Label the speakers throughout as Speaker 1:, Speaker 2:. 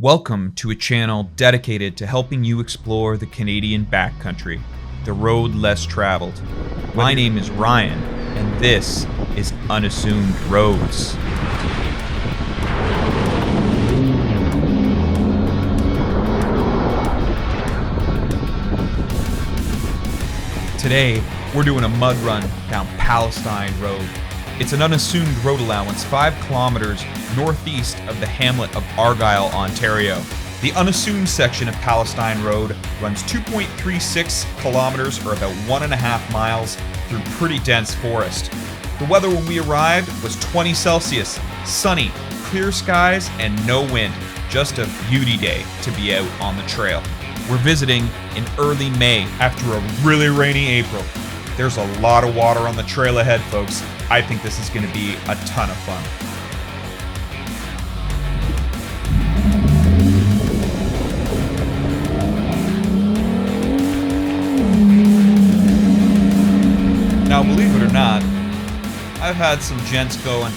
Speaker 1: Welcome to a channel dedicated to helping you explore the Canadian backcountry, the road less traveled. My name is Ryan, and this is Unassumed Roads. Today, we're doing a mud run down Palestine Road. It's an unassumed road allowance 5 kilometers northeast of the hamlet of Argyle, Ontario. The unassumed section of Palestine Road runs 2.36 kilometers, or about 1.5 miles, through pretty dense forest. The weather when we arrived was 20 Celsius, sunny, clear skies, and no wind. Just a beauty day to be out on the trail. We're visiting in early May after a really rainy April. There's a lot of water on the trail ahead, folks. I think this is going to be a ton of fun. Now, believe it or not, I've had some gents going,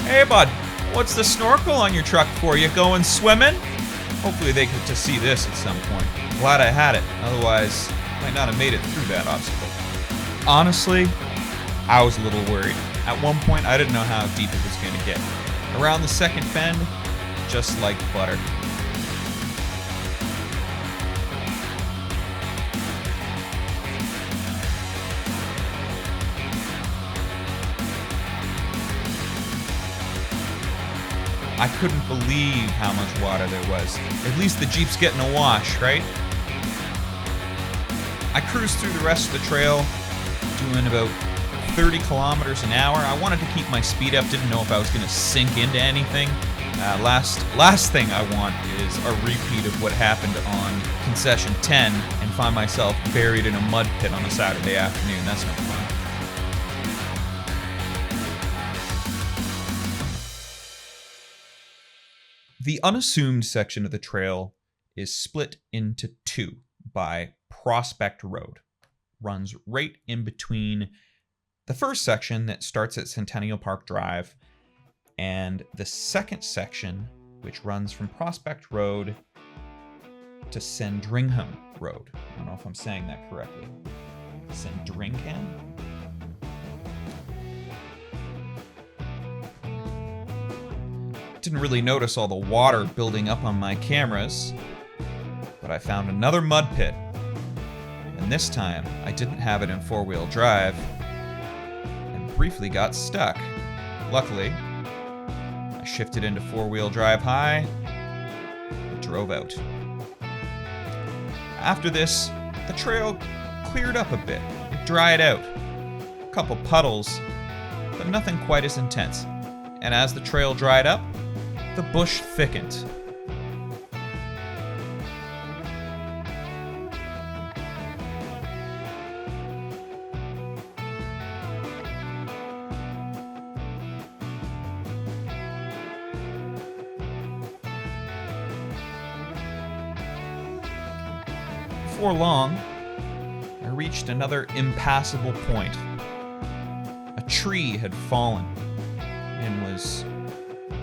Speaker 1: "Hey bud, what's the snorkel on your truck for? You going swimming?" Hopefully they get to see this at some point. Glad I had it, otherwise I might not have made it through that obstacle. Honestly, I was a little worried. At one point, I didn't know how deep it was going to get. Around the second bend, just like butter. I couldn't believe how much water there was. At least the Jeep's getting a wash, right? I cruised through the rest of the trail, doing about 30 kilometers an hour. I wanted to keep my speed up, didn't know if I was going to sink into anything. Last thing I want is a repeat of what happened on concession 10 and find myself buried in a mud pit on a Saturday afternoon. That's no fun. The unassumed section of the trail is split into two by Prospect Road. Runs right in between the first section that starts at Centennial Park Drive and the second section, which runs from Prospect Road to Sandringham Road. I don't know if I'm saying that correctly. Sandringham? Didn't really notice all the water building up on my cameras, but I found another mud pit. And this time, I didn't have it in four-wheel drive and briefly got stuck. Luckily, I shifted into four-wheel drive high and drove out. After this, the trail cleared up a bit. It dried out. A couple puddles, but nothing quite as intense. And as the trail dried up, the bush thickened. Before long, I reached another impassable point. A tree had fallen and was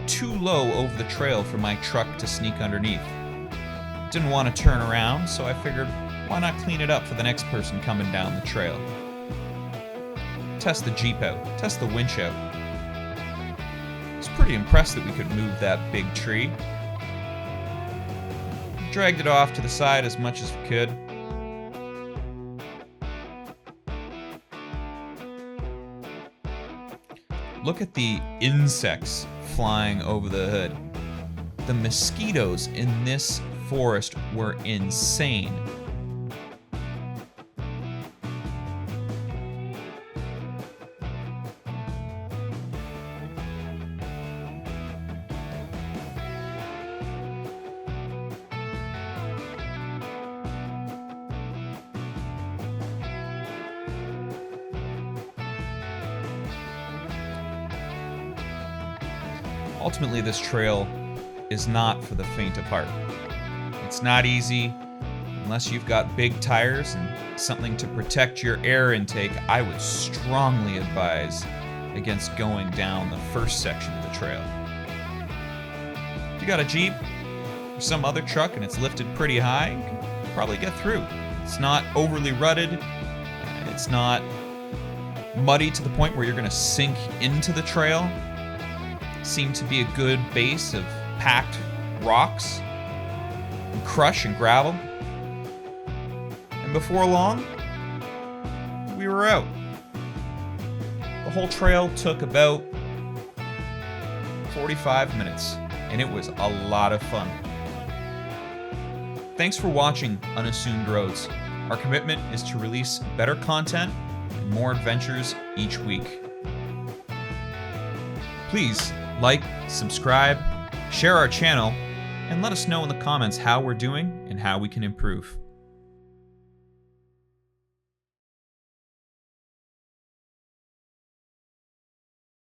Speaker 1: too low over the trail for my truck to sneak underneath. Didn't want to turn around, so I figured, why not clean it up for the next person coming down the trail? Test the Jeep out, test the winch out. I was pretty impressed that we could move that big tree. Dragged it off to the side as much as we could. Look at the insects flying over the hood. The mosquitoes in this forest were insane. Ultimately, this trail is not for the faint of heart. It's not easy. Unless you've got big tires and something to protect your air intake, I would strongly advise against going down the first section of the trail. If you got a Jeep, For some other truck and it's lifted pretty high, you can probably get through. It's not overly rutted. It's not muddy to the point where you're going to sink into the trail. Seemed to be a good base of packed rocks and crush and gravel. And before long, we were out. The whole trail took about 45 minutes, and it was a lot of fun. Thanks for watching Unassumed Roads. Our commitment is to release better content and more adventures each week. Please like, subscribe, share our channel, and let us know in the comments how we're doing and how we can improve.